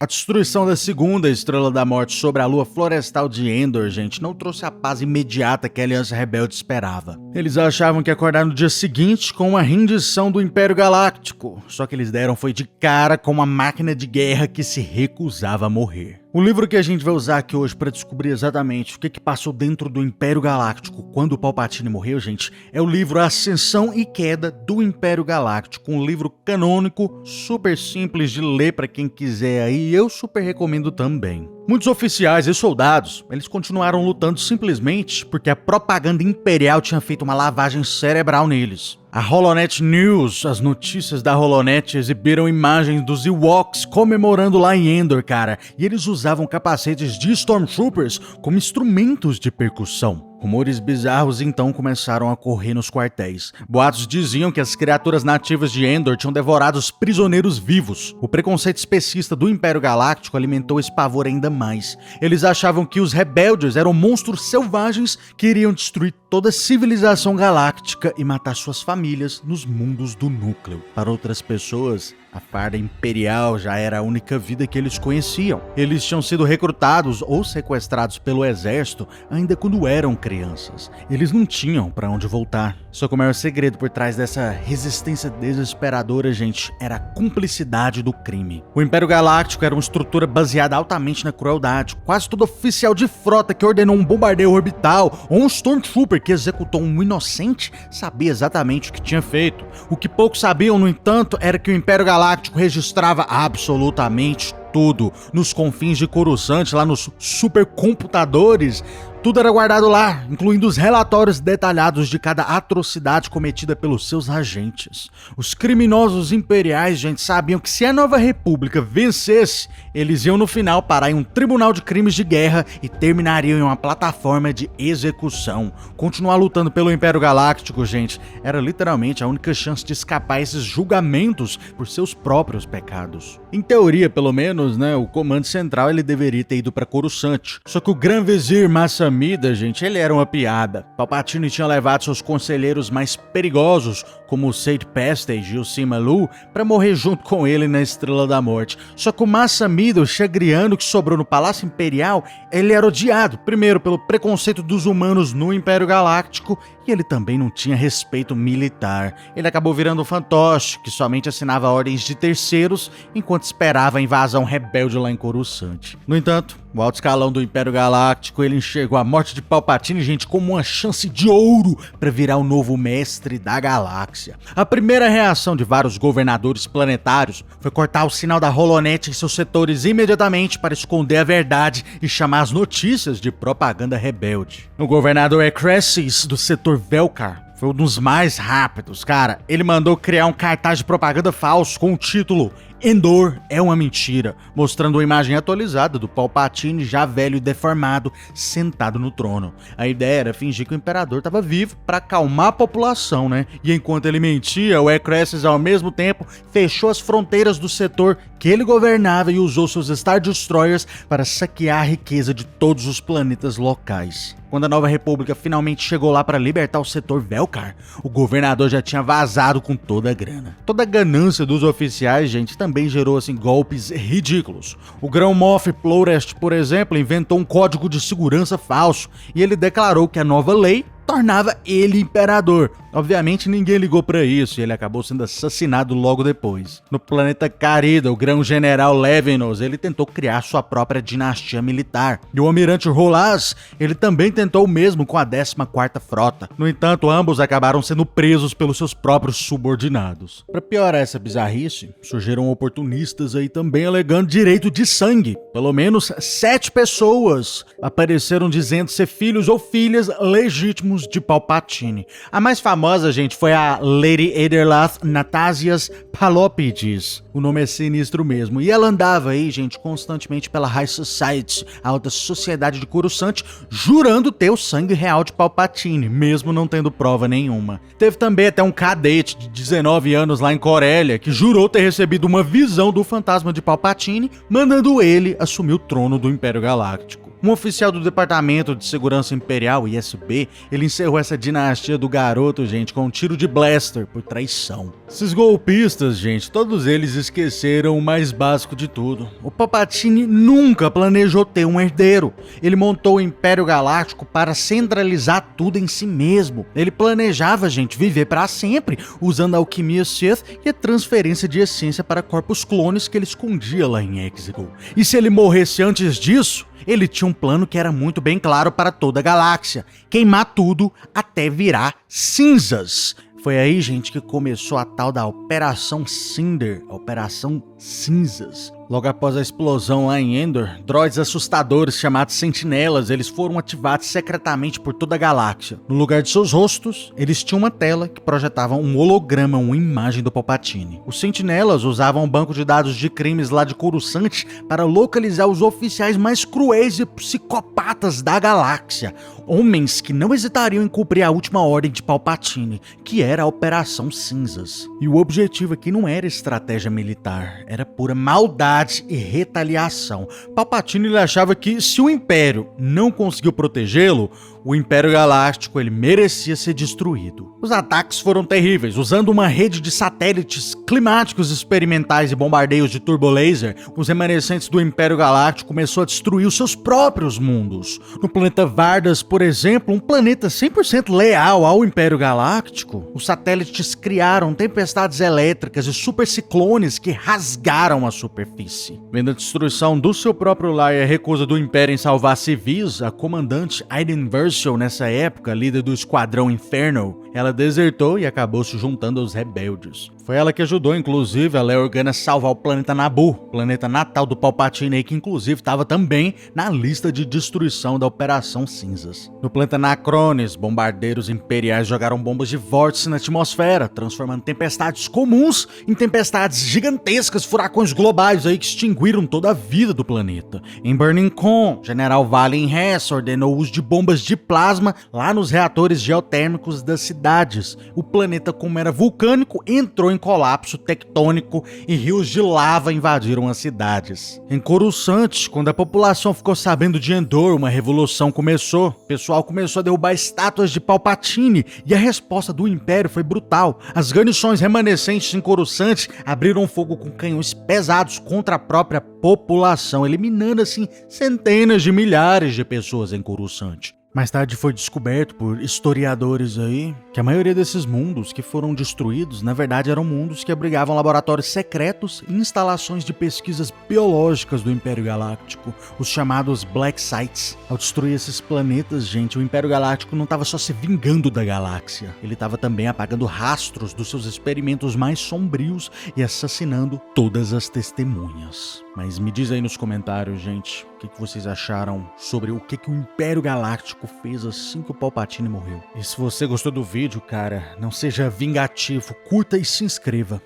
A destruição da segunda Estrela da Morte sobre a lua florestal de Endor, gente, não trouxe a paz imediata que a Aliança Rebelde esperava. Eles achavam que ia acordar no dia seguinte com uma rendição do Império Galáctico, só que eles deram foi de cara com uma máquina de guerra que se recusava a morrer. O livro que a gente vai usar aqui hoje para descobrir exatamente o que passou dentro do Império Galáctico quando o Palpatine morreu, gente, é o livro Ascensão e Queda do Império Galáctico, um livro canônico, super simples de ler para quem quiser aí, e eu super recomendo também. Muitos oficiais e soldados, eles continuaram lutando simplesmente porque a propaganda imperial tinha feito uma lavagem cerebral neles. A Holonet News, as notícias da Holonet exibiram imagens dos Ewoks comemorando lá em Endor, cara, e eles usavam capacetes de Stormtroopers como instrumentos de percussão. Rumores bizarros então começaram a correr nos quartéis. Boatos diziam que as criaturas nativas de Endor tinham devorado os prisioneiros vivos. O preconceito especista do Império Galáctico alimentou esse pavor ainda mais. Eles achavam que os rebeldes eram monstros selvagens que iriam destruir toda a civilização galáctica e matar suas famílias nos mundos do núcleo. Para outras pessoas, a farda imperial já era a única vida que eles conheciam. Eles tinham sido recrutados ou sequestrados pelo exército ainda quando eram crianças. Eles não tinham para onde voltar. Só que o maior segredo por trás dessa resistência desesperadora, gente, era a cumplicidade do crime. O Império Galáctico era uma estrutura baseada altamente na crueldade. Quase todo oficial de frota que ordenou um bombardeio orbital ou um Stormtrooper que executou um inocente sabia exatamente o que tinha feito. O que poucos sabiam, no entanto, era que o Império Galáctico registrava absolutamente tudo. Nos confins de Coruscant, lá nos supercomputadores, tudo era guardado lá, incluindo os relatórios detalhados de cada atrocidade cometida pelos seus agentes. Os criminosos imperiais, gente, sabiam que se a Nova República vencesse, eles iam no final parar em um tribunal de crimes de guerra e terminariam em uma plataforma de execução. Continuar lutando pelo Império Galáctico, gente, era literalmente a única chance de escapar a esses julgamentos por seus próprios pecados. Em teoria, pelo menos, né, o comando central ele deveria ter ido para Coruscant. Só que o Gran Vizir Massa Amida, gente, ele era uma piada. Palpatine tinha levado seus conselheiros mais perigosos, como o Sade Pestage e o Sima Lu, para morrer junto com ele na Estrela da Morte. Só que o Massa Amida, o chagriano que sobrou no Palácio Imperial, ele era odiado, primeiro pelo preconceito dos humanos no Império Galáctico, e ele também não tinha respeito militar. Ele acabou virando um fantoche, que somente assinava ordens de terceiros, enquanto esperava a invasão rebelde lá em Coruscant. No entanto, o alto escalão do Império Galáctico, ele enxergou a morte de Palpatine, gente, como uma chance de ouro para virar o novo mestre da galáxia. A primeira reação de vários governadores planetários foi cortar o sinal da Holonet em seus setores imediatamente para esconder a verdade e chamar as notícias de propaganda rebelde. O governador Ecressis, do setor Velkar, foi um dos mais rápidos, cara. Ele mandou criar um cartaz de propaganda falso com o título Endor é uma mentira, mostrando uma imagem atualizada do Palpatine já velho e deformado, sentado no trono. A ideia era fingir que o imperador estava vivo para acalmar a população, né? E enquanto ele mentia, o Ecressis ao mesmo tempo fechou as fronteiras do setor que ele governava e usou seus Star Destroyers para saquear a riqueza de todos os planetas locais. Quando a Nova República finalmente chegou lá para libertar o setor Velkar, o governador já tinha vazado com toda a grana. Toda a ganância dos oficiais, gente, também gerou assim golpes ridículos. O Grão Moff Plorest, por exemplo, inventou um código de segurança falso e ele declarou que a nova lei tornava ele imperador. Obviamente ninguém ligou pra isso e ele acabou sendo assassinado logo depois. No planeta Carida, o grão-general Levinos, ele tentou criar sua própria dinastia militar. E o almirante Rolaz, ele também tentou o mesmo com a 14ª Frota. No entanto, ambos acabaram sendo presos pelos seus próprios subordinados. Pra piorar essa bizarrice, surgiram oportunistas aí também alegando direito de sangue. Pelo menos 7 pessoas apareceram dizendo ser filhos ou filhas legítimos de Palpatine. A mais famosa, gente, foi a Lady Aderlath Natasias Palopides. O nome é sinistro mesmo. E ela andava aí, gente, constantemente pela High Society, a alta sociedade de Coruscant, jurando ter o sangue real de Palpatine, mesmo não tendo prova nenhuma. Teve também até um cadete de 19 anos lá em Corélia, que jurou ter recebido uma visão do fantasma de Palpatine, mandando ele assumir o trono do Império Galáctico. Um oficial do Departamento de Segurança Imperial, ISB, ele encerrou essa dinastia do garoto, gente, com um tiro de blaster por traição. Esses golpistas, gente, todos eles esqueceram o mais básico de tudo. O Palpatine nunca planejou ter um herdeiro. Ele montou o Império Galáctico para centralizar tudo em si mesmo. Ele planejava, gente, viver para sempre, usando a alquimia Sith e a transferência de essência para corpos clones que ele escondia lá em Exegol. E se ele morresse antes disso, ele tinha um plano que era muito bem claro para toda a galáxia: queimar tudo até virar cinzas. Foi aí, gente, que começou a tal da Operação Cinder, a Operação Cinzas. Logo após a explosão lá em Endor, droids assustadores chamados Sentinelas, eles foram ativados secretamente por toda a galáxia. No lugar de seus rostos, eles tinham uma tela que projetava um holograma, uma imagem do Palpatine. Os Sentinelas usavam um banco de dados de crimes lá de Coruscant para localizar os oficiais mais cruéis e psicopatas da galáxia. Homens que não hesitariam em cumprir a última ordem de Palpatine, que era a Operação Cinzas. E o objetivo aqui não era estratégia militar, era pura maldade e retaliação. Palpatine ele achava que se o Império não conseguiu protegê-lo, o Império Galáctico ele merecia ser destruído. Os ataques foram terríveis. Usando uma rede de satélites climáticos experimentais e bombardeios de turbolaser, os remanescentes do Império Galáctico começou a destruir os seus próprios mundos. No planeta Vardas, por exemplo, um planeta 100% leal ao Império Galáctico, os satélites criaram tempestades elétricas e superciclones que rasgaram a superfície. Vendo a destruição do seu próprio lar e a recusa do Império em salvar civis, a comandante Iden Versio, nessa época, líder do Esquadrão Inferno, ela desertou e acabou se juntando aos rebeldes. Foi ela que ajudou, inclusive, a Leia Organa a salvar o planeta Naboo, planeta natal do Palpatine, que inclusive estava também na lista de destruição da Operação Cinzas. No planeta Nacrones, bombardeiros imperiais jogaram bombas de vórtice na atmosfera, transformando tempestades comuns em tempestades gigantescas, furacões globais aí que extinguiram toda a vida do planeta. Em Burning Con, General Valen Hess ordenou o uso de bombas de plasma lá nos reatores geotérmicos das cidades. O planeta, como era vulcânico, entrou em colapso tectônico e rios de lava invadiram as cidades. Em Coruscant, quando a população ficou sabendo de Endor, uma revolução começou. O pessoal começou a derrubar estátuas de Palpatine e a resposta do Império foi brutal. As guarnições remanescentes em Coruscant abriram fogo com canhões pesados contra a própria população, eliminando assim centenas de milhares de pessoas em Coruscant. Mais tarde foi descoberto por historiadores aí que a maioria desses mundos que foram destruídos, na verdade, eram mundos que abrigavam laboratórios secretos e instalações de pesquisas biológicas do Império Galáctico, os chamados Black Sites. Ao destruir esses planetas, gente, o Império Galáctico não estava só se vingando da galáxia, ele estava também apagando rastros dos seus experimentos mais sombrios e assassinando todas as testemunhas. Mas me diz aí nos comentários, gente, o que vocês acharam sobre o que o Império Galáctico fez assim que o Palpatine morreu. E se você gostou do vídeo, cara, não seja vingativo, curta e se inscreva.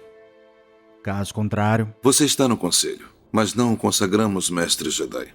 Caso contrário... Você está no conselho, mas não o consagramos mestre Jedi.